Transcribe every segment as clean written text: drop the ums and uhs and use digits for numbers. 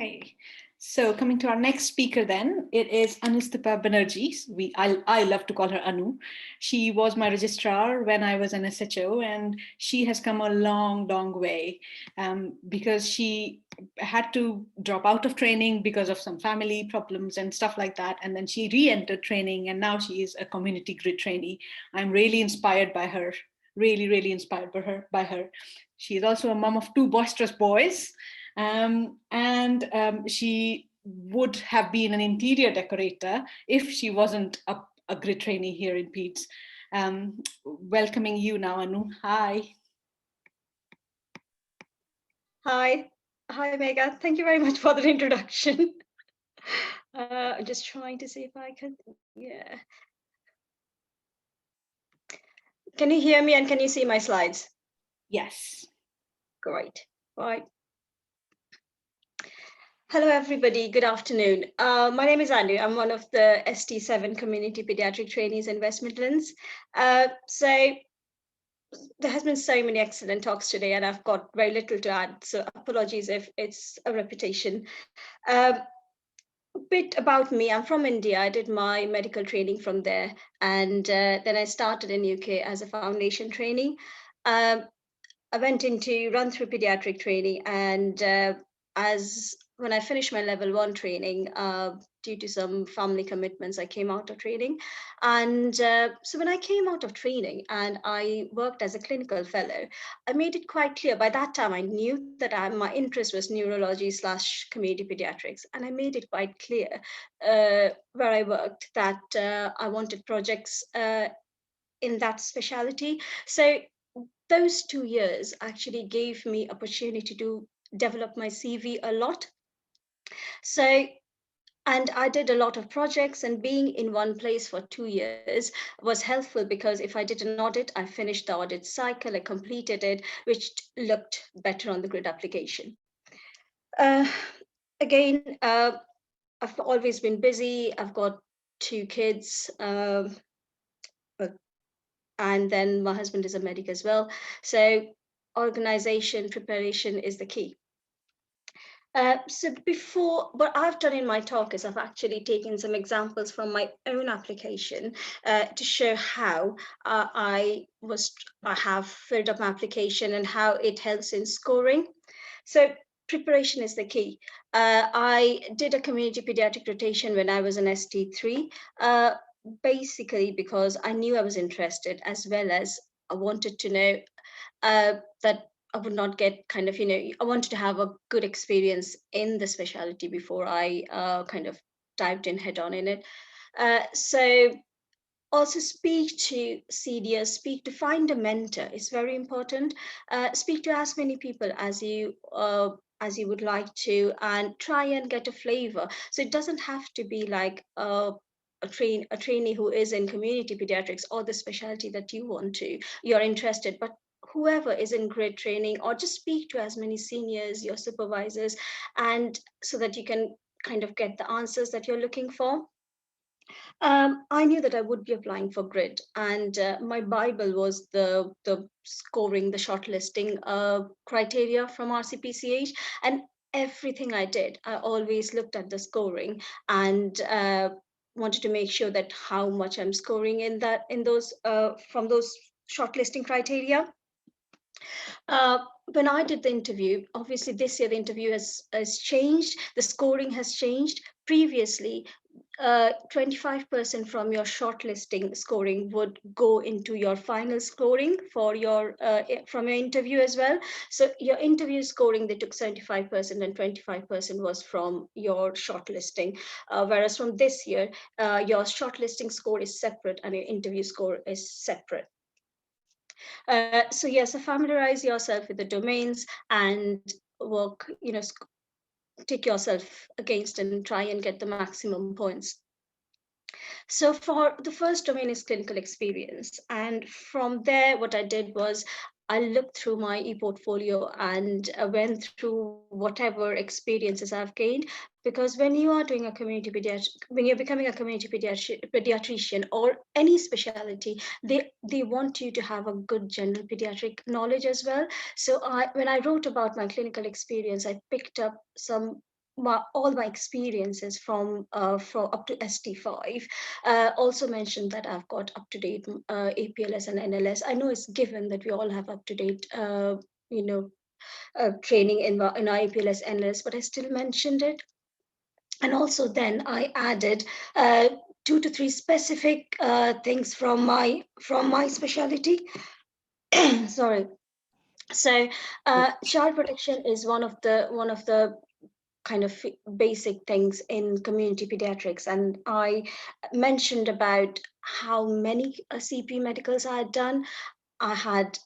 Okay, so coming to our next speaker then, it is Anu Bannerjee. I love to call her Anu. She was my registrar when I was an SHO, and she has come a long, long way because she had to drop out of training because of some family problems and stuff like that. And then she re-entered training, and now she is a community grid trainee. I'm really inspired by her, really inspired by her. She is also a mom of two boisterous boys. And she would have been an interior decorator if she wasn't a grid trainee here in Peds. Welcoming you now, Anu. Hi. Hi, Megha. Thank you very much for the introduction. I'm just trying to see if I can, yeah. Can you hear me and can you see my slides? Yes. Great. Right. Hello, everybody. Good afternoon. My name is Anu. I'm one of the ST7 Community Pediatric Trainees in West Midlands. So there has been so many excellent talks today, and I've got very little to add. So apologies if it's a repetition. A bit about me. I'm from India. I did my medical training from there, and then I started in UK as a foundation trainee. Um, I went into run through pediatric training, and as when I finished my level 1 training, due to some family commitments, I came out of training. And so when I came out of training and I worked as a clinical fellow, I made it quite clear. By that time, I knew that my interest was neurology / community pediatrics, and I made it quite clear where I worked that I wanted projects in that specialty. So those 2 years actually gave me opportunity to develop my CV a lot. So, and I did a lot of projects, and being in one place for 2 years was helpful because if I did an audit, I finished the audit cycle, I completed it, which looked better on the grid application. Uh, again, I've always been busy. I've got 2 kids. And then my husband is a medic as well. So organization, preparation is the key. So before, what I've done in my talk is I've actually taken some examples from my own application to show how I have filled up my application and how it helps in scoring. So preparation is the key. I did a community pediatric rotation when I was an ST3, basically because I knew I was interested, as well as I wanted to know that I would not get I wanted to have a good experience in the specialty before I kind of dived in head on in it. So also speak to seniors, find a mentor is very important. Speak to as many people as you would like to, and try and get a flavor. So it doesn't have to be like a trainee who is in community pediatrics or the specialty that you're interested, but whoever is in grid training, or just speak to as many seniors, your supervisors, and so that you can kind of get the answers that you're looking for. I knew that I would be applying for grid, and my Bible was the scoring, the shortlisting criteria from RCPCH, and everything I did, I always looked at the scoring and wanted to make sure that how much I'm scoring in those from those shortlisting criteria. When I did the interview, obviously this year the interview has changed, the scoring has changed. Previously, 25% from your shortlisting scoring would go into your final scoring for your from your interview as well. So your interview scoring, they took 75% and 25% was from your shortlisting. Whereas from this year, your shortlisting score is separate and your interview score is separate. So yes, so familiarize yourself with the domains and work, take yourself against and try and get the maximum points. So for the first domain is clinical experience. And from there, what I did was I looked through my e-portfolio and went through whatever experiences I've gained. Because when you are doing a community when you're becoming a community pediatrician or any specialty, they want you to have a good general pediatric knowledge as well. So when I wrote about my clinical experience, I picked up some all my experiences from up to ST5. Also mentioned that I've got up to date APLS and NLS. I know it's given that we all have up to date, you know, training in our APLS, NLS, but I still mentioned it. And also then I added 2 to 3 specific things from my specialty. Sorry. So child protection is one of the kind of basic things in community pediatrics, and I mentioned about how many CP medicals I had done. I had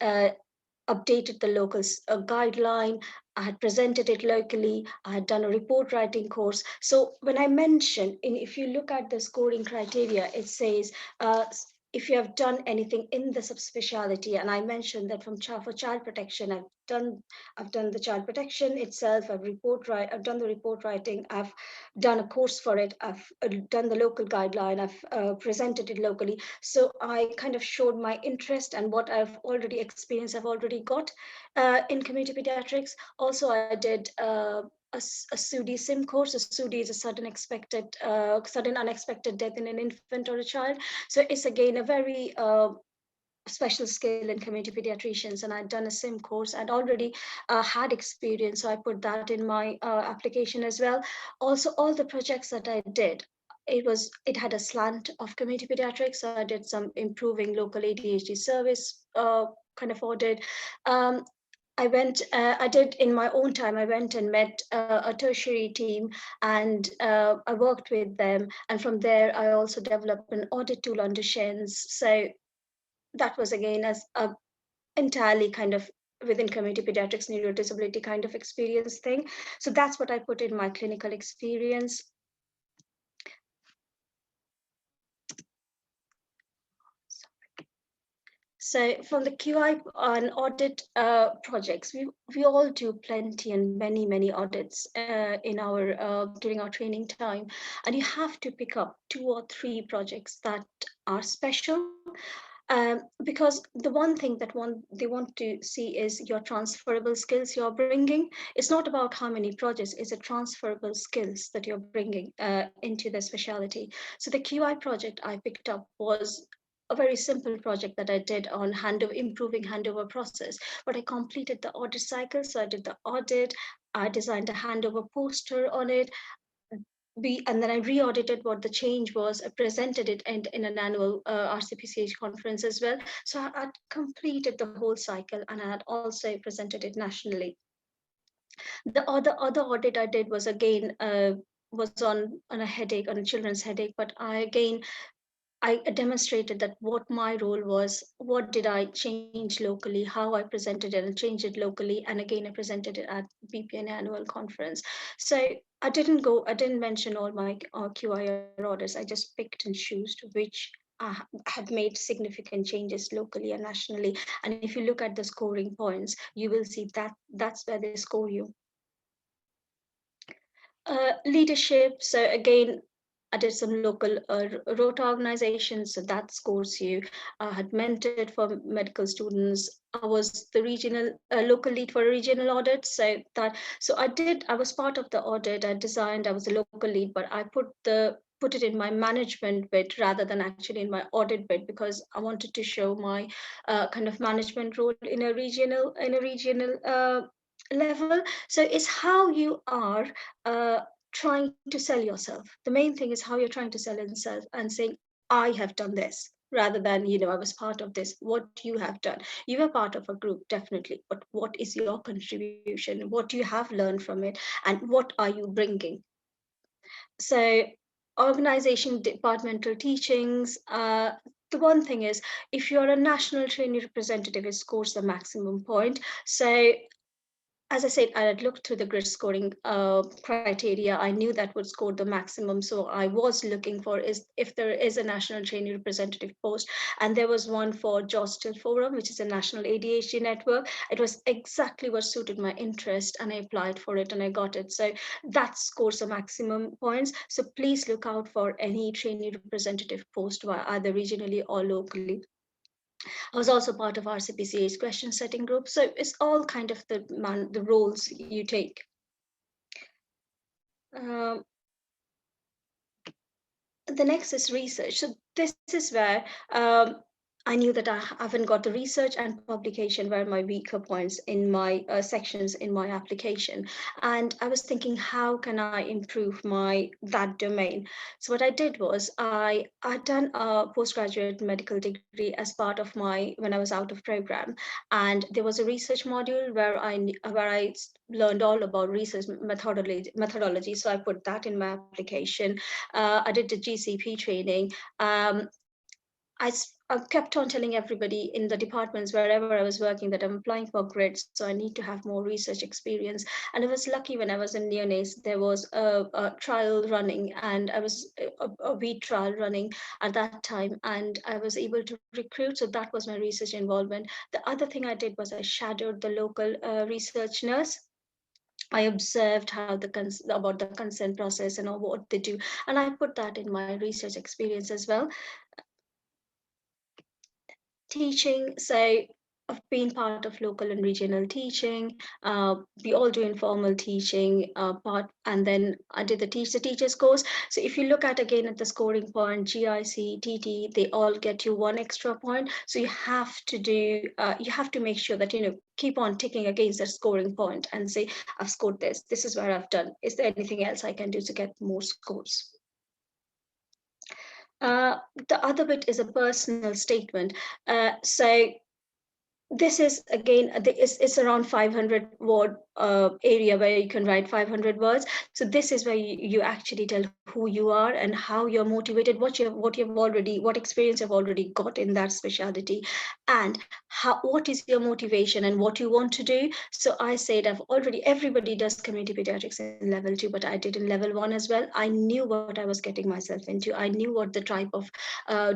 updated the local guideline. I had presented it locally. I had done a report writing course. So when I mention, if you look at the scoring criteria, it says if you have done anything in the subspecialty, and I mentioned that for child protection, I've done the child protection itself. I've done the report writing. I've done a course for it. I've done the local guideline. I've presented it locally. So I kind of showed my interest and what I've already experienced. I've already got in community pediatrics. Also, I did a SUDI sim course. A SUDI is a sudden unexpected death in an infant or a child. So it's again a very special skill in community pediatricians, and I'd done a sim course. I'd already had experience, so I put that in my application as well. Also, all the projects that I did, it had a slant of community pediatrics. So I did some improving local ADHD service kind of audit. um, I did in my own time, I went and met a tertiary team, and I worked with them. And from there, I also developed an audit tool under Shens. So that was again as a entirely kind of within community pediatrics neurodisability kind of experience thing. So that's what I put in my clinical experience. So from the QI and audit projects, we all do plenty and many audits in our during our training time, and you have to pick up 2 or 3 projects that are special. Because the one thing that they want to see is your transferable skills you're bringing. It's not about how many projects; it's a transferable skills that you're bringing into the specialty. So the QI project I picked up was a very simple project that I did on improving handover process, but I completed the audit cycle. So I did the audit. I designed a handover poster on it, and then I re-audited what the change was. I presented it in an annual RCPCH conference as well. So I completed the whole cycle, and I had also presented it nationally. The other audit I did was again was on a headache, on a children's headache, but I demonstrated that what my role was, what did I change locally, how I presented it and changed it locally, and again I presented it at BPN annual conference. So I didn't mention all my QIR orders. I just picked and chose which have made significant changes locally and nationally. And if you look at the scoring points, you will see that that's where they score you. Leadership. So again, I did some local rota organizations, so that scores you. I had mentored for medical students. I was the regional local lead for a regional audit. I was part of the audit. I designed. I was a local lead, but I put it in my management bit rather than actually in my audit bit, because I wanted to show my kind of management role in a regional level. So it's how you are trying to sell yourself. The main thing is how you're trying to sell yourself and saying, I have done this, rather than, I was part of this. What you have done. You were part of a group, definitely, but what is your contribution? What you have learned from it, and what are you bringing? So organization departmental teachings, the one thing is, if you're a national trainee representative, it scores the maximum point. So as I said, I had looked through the grid scoring criteria. I knew that would score the maximum. So I was looking for is if there is a national trainee representative post. And there was one for Jostel Forum, which is a national ADHD network. It was exactly what suited my interest, and I applied for it and I got it. So that scores the maximum points. So please look out for any trainee representative post, either regionally or locally. I was also part of RCPCA's question setting group. So it's all kind of the roles you take. Um, the next is research. So this is where I knew that I haven't got the research and publication were my weaker points in my sections in my application, and I was thinking, how can I improve my that domain? So what I did was I'd done a postgraduate medical degree as part of my when I was out of program, and there was a research module where learned all about research methodology. So I put that in my application. I did the GCP training. Um, I kept on telling everybody in the departments wherever I was working that I'm applying for grids, so I need to have more research experience. And I was lucky when I was in neonates, there was a trial running, and I was a wheat trial running at that time, and I was able to recruit. So that was my research involvement. The other thing I did was I shadowed the local research nurse. I observed how about the consent process and all what they do, and I put that in my research experience as well. Teaching, so I've been part of local and regional teaching. We all do informal teaching part, and then I did the teach the teachers course. So if you look at again at the scoring point, GIC, TT, they all get you one extra point. So you have to make sure that keep on ticking against that scoring point and say, I've scored this. This is where I've done. Is there anything else I can do to get more scores? Uh, the other bit is a personal statement. So this is again it's around 500 word area where you can write 500 words. So this is where you actually tell who you are and how you're motivated, what experience you've already got in that specialty, and what is your motivation and what you want to do. So I said everybody does community pediatrics in level 2, but I did in level 1 as well. I knew what I was getting myself into. I knew what the type of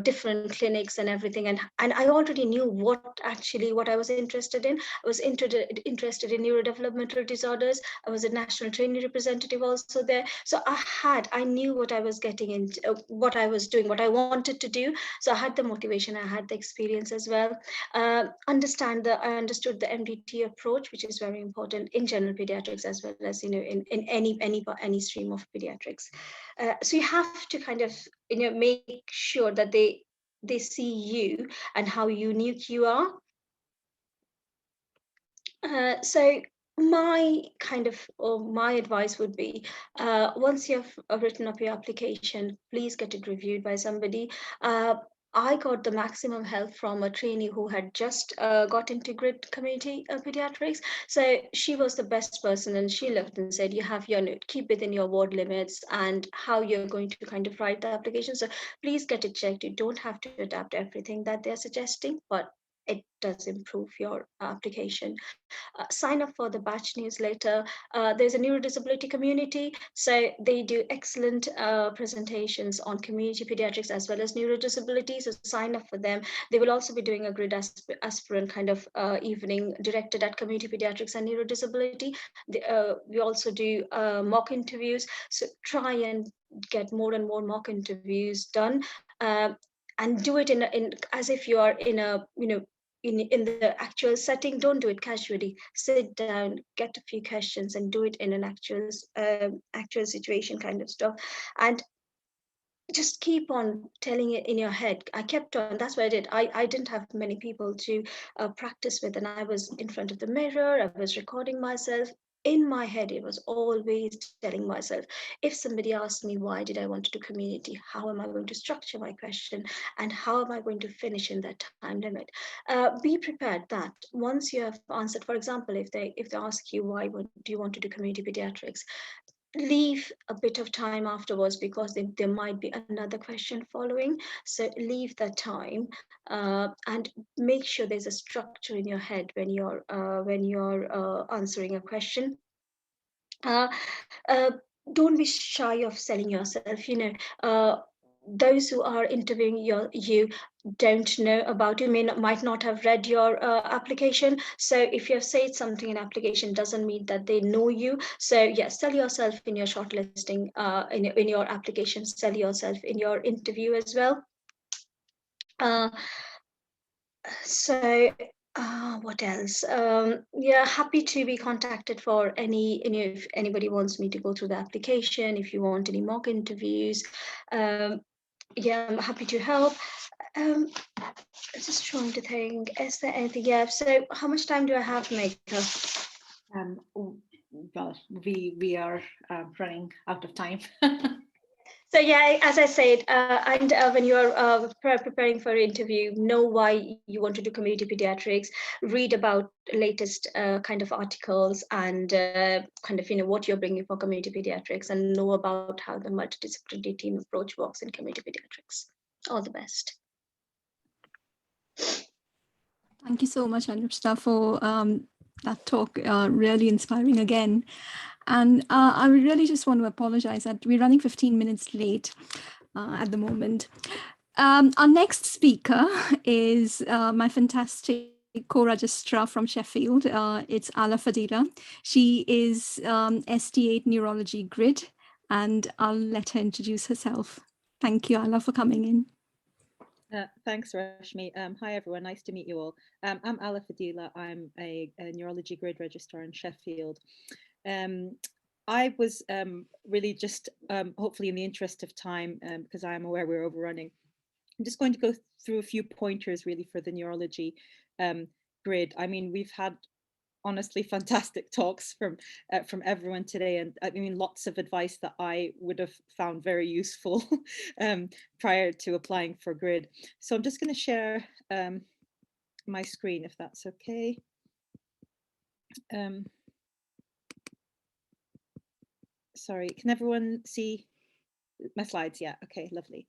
different clinics and everything, and I already knew what I was interested in. I was interested in neurodevelopmental disorders. I was a national trainee representative also there. So I knew what I was getting into, what I was doing, what I wanted to do. So I had the motivation, I had the experience as well. I understood the MDT approach, which is very important in general pediatrics as well as in any stream of pediatrics. So you have to kind of make sure that they see you and how unique you are. So my advice would be, once you've written up your application, please get it reviewed by somebody. I got the maximum help from a trainee who had just got into grid community pediatrics. So she was the best person, and she left and said, you have your note, keep within your ward limits and how you're going to kind of write the application. So please get it checked. You don't have to adapt everything that they're suggesting, but it does improve your application. Sign up for the batch newsletter. There's a neurodisability community, so they do excellent presentations on community pediatrics as well as neurodisability. So sign up for them. They will also be doing a grid aspirant kind of evening directed at community pediatrics and neurodisability. We also do mock interviews. So try and get more and more mock interviews done. And do it in as if you are in a in the actual setting. Don't do it casually. Sit down, get a few questions, and do it in an actual situation kind of stuff. And just keep on telling it in your head. I kept on. That's what I did. I didn't have many people to practice with, and I was in front of the mirror. I was recording myself. In my head, it was always telling myself, if somebody asked me why did I want to do community, how am I going to structure my question, and how am I going to finish in that time limit? Be prepared that once you have answered, for example, if they ask you why do you want to do community pediatrics, leave a bit of time afterwards, because there might be another question following. So leave that time, and make sure there's a structure in your head when you're answering a question. uh, uh, don't be shy of selling yourself. Those who are interviewing you don't know about you, might not have read your application. So if you have said something in application, doesn't mean that they know you. So yes, sell yourself in your shortlisting, in your application, sell yourself in your interview as well. uh, so What else? Yeah, happy to be contacted for any if anybody wants me to go through the application, if you want any mock interviews. Um, yeah, I'm happy to help. Um, just trying to think, is there anything? Yeah, so how much time do I have, Megha? Well, we are running out of time. So yeah, as I said, and when you are preparing for an interview, know why you want to do community pediatrics, read about latest kind of articles and kind of what you're bringing for community pediatrics, and know about how the multidisciplinary team approach works in community pediatrics. All the best. Thank you so much, Anushka, for that talk. Really inspiring again. And I really just want to apologize that we're running 15 minutes late at the moment. Our next speaker is my fantastic co-registrar from Sheffield. It's Ala Fadila. She is ST8 Neurology Grid, and I'll let her introduce herself. Thank you, Ala, for coming in. Thanks, Rashmi. Hi, everyone. Nice to meet you all. I'm Ala Fadila. I'm a neurology grid registrar in Sheffield. I was really just, hopefully in the interest of time, because I am aware we're overrunning, I'm just going to go through a few pointers really for the neurology grid. I mean, we've had honestly fantastic talks from everyone today, and I mean lots of advice that I would have found very useful prior to applying for grid. So I'm just going to share my screen if that's okay. Sorry, can everyone see my slides? Yeah, okay, lovely.